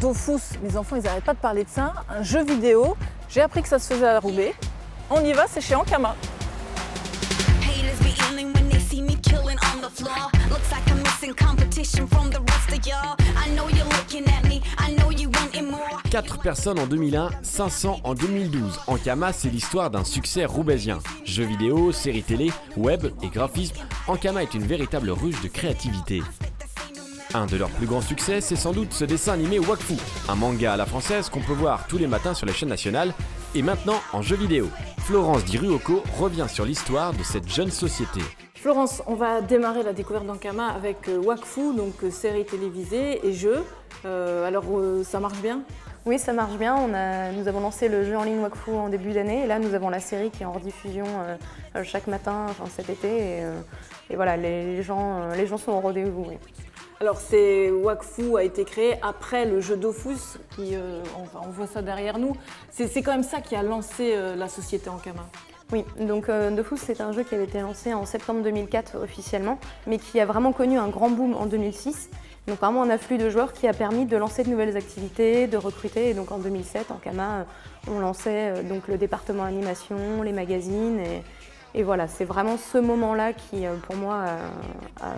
Dofus, mes enfants ils n'arrêtent pas de parler de ça, un jeu vidéo, j'ai appris que ça se faisait à Roubaix. On y va, c'est chez Ankama. Quatre personnes en 2001, 500 en 2012. Ankama, c'est l'histoire d'un succès roubaisien. Jeux vidéo, séries télé, web et graphisme, Ankama est une véritable ruche de créativité. Un de leurs plus grands succès, c'est sans doute ce dessin animé Wakfu, un manga à la française qu'on peut voir tous les matins sur les chaînes nationales et maintenant en jeu vidéo. Florence Di Ruoco revient sur l'histoire de cette jeune société. Florence, on va démarrer la découverte d'Ankama avec Wakfu, donc série télévisée et jeux. Ça marche bien ? Oui, ça marche bien. Nous avons lancé le jeu en ligne Wakfu en début d'année et là nous avons la série qui est en rediffusion chaque matin cet été et voilà, les gens sont au rendez-vous. Oui. Alors Wakfu a été créé après le jeu Dofus, on voit ça derrière nous. C'est quand même ça qui a lancé la société Ankama. Oui, donc Dofus c'est un jeu qui avait été lancé en septembre 2004 officiellement, mais qui a vraiment connu un grand boom en 2006. Donc vraiment un afflux de joueurs qui a permis de lancer de nouvelles activités, de recruter. Et donc en 2007, Ankama, on lançait donc le département animation, les magazines. Et voilà, c'est vraiment ce moment-là qui, pour moi, a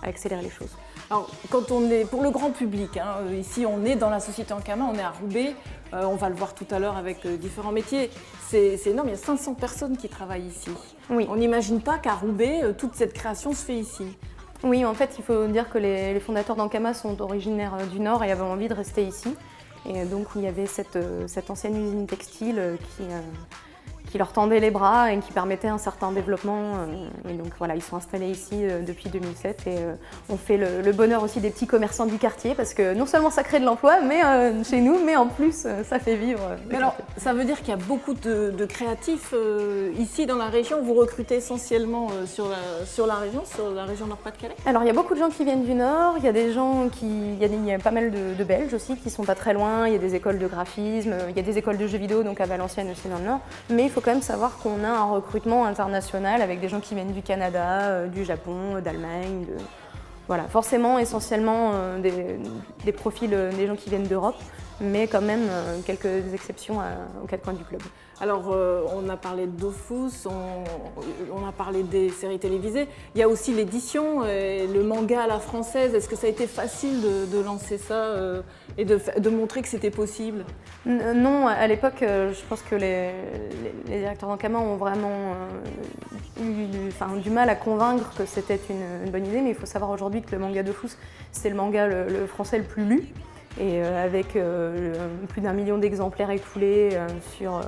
accéléré les choses. Alors, quand on est pour le grand public, ici on est dans la société Ankama, on est à Roubaix, on va le voir tout à l'heure avec différents métiers. C'est énorme, il y a 500 personnes qui travaillent ici. Oui. On n'imagine pas qu'à Roubaix, toute cette création se fait ici. Oui, en fait, il faut dire que les fondateurs d'Ankama sont originaires du Nord et avaient envie de rester ici. Et donc, il y avait cette ancienne usine textile qui leur tendait les bras et qui permettait un certain développement. Et donc voilà, ils sont installés ici depuis 2007 et on fait le bonheur aussi des petits commerçants du quartier parce que non seulement ça crée de l'emploi chez nous, mais en plus ça fait vivre. Mais alors, ça veut dire qu'il y a beaucoup de créatifs ici dans la région. Vous recrutez essentiellement sur la région Nord-Pas-de-Calais ? Alors il y a beaucoup de gens qui viennent du Nord, il y a des gens il y a pas mal de Belges aussi qui sont pas très loin, il y a des écoles de graphisme, il y a des écoles de jeux vidéo donc à Valenciennes aussi dans le Nord, mais il faut quand même savoir qu'on a un recrutement international avec des gens qui viennent du Canada, du Japon, d'Allemagne, voilà, forcément essentiellement des profils des gens qui viennent d'Europe, mais quand même quelques exceptions aux quatre coins du globe. Alors, on a parlde Dofus, on a parlé des séries télévisées. Il y a aussi l'édition, le manga à la française. Est-ce que ça a été facile de lancer ça et de montrer que c'était possible ? Non, à l'époque, je pense que les directeurs d'Ankama ont vraiment eu du mal à convaincre que c'était une bonne idée. Mais il faut savoir aujourd'hui que le manga Dofus, c'est le manga le français le plus lu. Et avec plus d'1 million d'exemplaires écoulés sur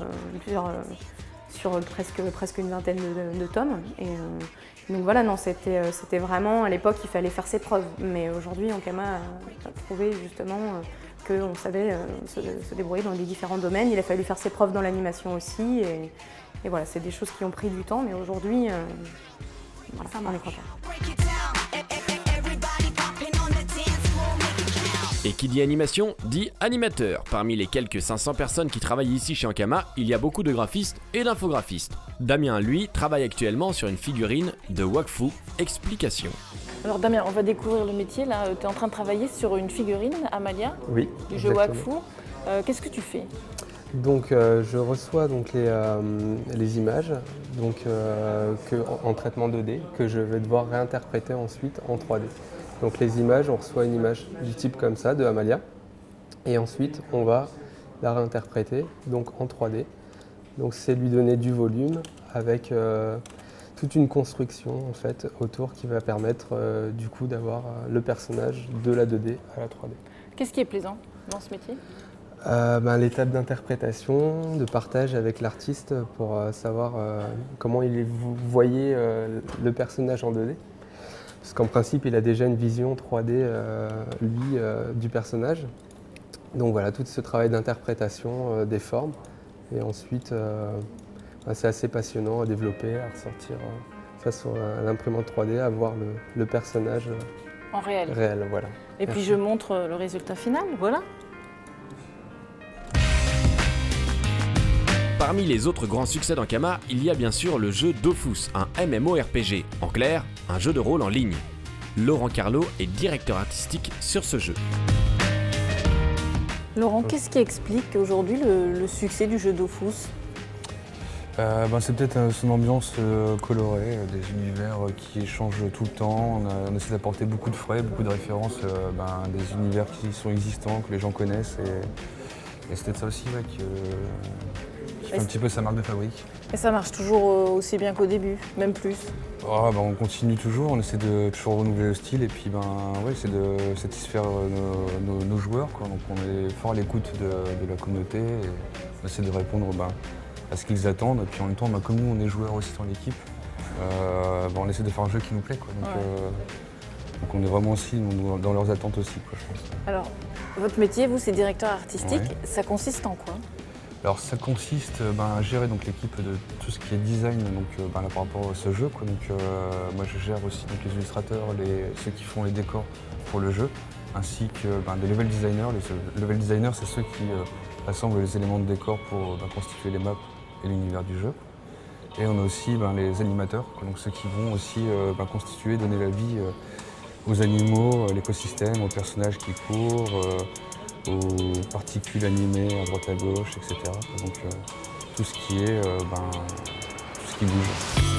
presque une vingtaine de tomes. Et donc voilà, non, c'était vraiment, à l'époque, il fallait faire ses preuves. Mais aujourd'hui, Ankama a prouvé justement qu'on savait se débrouiller dans les différents domaines. Il a fallu faire ses preuves dans l'animation aussi. Et voilà, c'est des choses qui ont pris du temps, mais aujourd'hui, voilà, on est content. Et qui dit animation, dit animateur. Parmi les quelques 500 personnes qui travaillent ici chez Ankama, il y a beaucoup de graphistes et d'infographistes. Damien, lui, travaille actuellement sur une figurine de Wakfu. Explication. Alors Damien, on va découvrir le métier. Là, tu es en train de travailler sur une figurine, Amalia, oui, du jeu Wakfu. Qu'est-ce que tu fais ? Donc je reçois donc, les images en traitement 2D que je vais devoir réinterpréter ensuite en 3D. Donc les images, on reçoit une image du type comme ça de Amalia et ensuite on va la réinterpréter donc en 3D. Donc c'est lui donner du volume avec toute une construction en fait autour qui va permettre du coup d'avoir le personnage de la 2D à la 3D. Qu'est-ce qui est plaisant dans ce métier ? L'étape d'interprétation, de partage avec l'artiste pour savoir comment vous voyez le personnage en 2D. Parce qu'en principe, il a déjà une vision 3D, du personnage. Donc voilà, tout ce travail d'interprétation des formes. Et ensuite, c'est assez passionnant à développer, à ressortir ça sur l'imprimante 3D, à voir le personnage en réel. Voilà. Et puis je montre le résultat final, voilà. Parmi les autres grands succès d'Ankama, il y a bien sûr le jeu Dofus, un MMORPG, en clair, un jeu de rôle en ligne. Laurent Carlo est directeur artistique sur ce jeu. Laurent, qu'est-ce qui explique aujourd'hui le succès du jeu Dofus? C'est peut-être son ambiance colorée, des univers qui changent tout le temps. On essaie d'apporter beaucoup de frais, beaucoup de références, des univers qui sont existants, que les gens connaissent. Et c'est peut-être ça aussi qui fait un petit peu sa marque de fabrique. Et ça marche toujours aussi bien qu'au début, même plus. On continue toujours, on essaie de toujours renouveler le style et puis c'est de satisfaire nos joueurs, quoi. Donc on est fort à l'écoute de la communauté et on essaie de répondre à ce qu'ils attendent. Et puis en même temps, comme nous on est joueurs aussi dans l'équipe, on essaie de faire un jeu qui nous plaît, quoi. Donc on est vraiment aussi dans leurs attentes aussi, quoi, je pense. Alors, votre métier, vous, c'est directeur artistique. Ouais. Ça consiste en quoi? Alors ça consiste à gérer donc, l'équipe de tout ce qui est design par rapport à ce jeu, quoi. Donc, moi je gère aussi donc, les illustrateurs, ceux qui font les décors pour le jeu, ainsi que des level designers. Les level designers, c'est ceux qui assemblent les éléments de décor pour constituer les maps et l'univers du jeu. Et on a aussi les animateurs, quoi. Donc ceux qui vont aussi constituer, donner la vie aux animaux, à l'écosystème, aux personnages qui courent, aux particules animées à droite à gauche, etc. Donc tout ce qui est, tout ce qui bouge.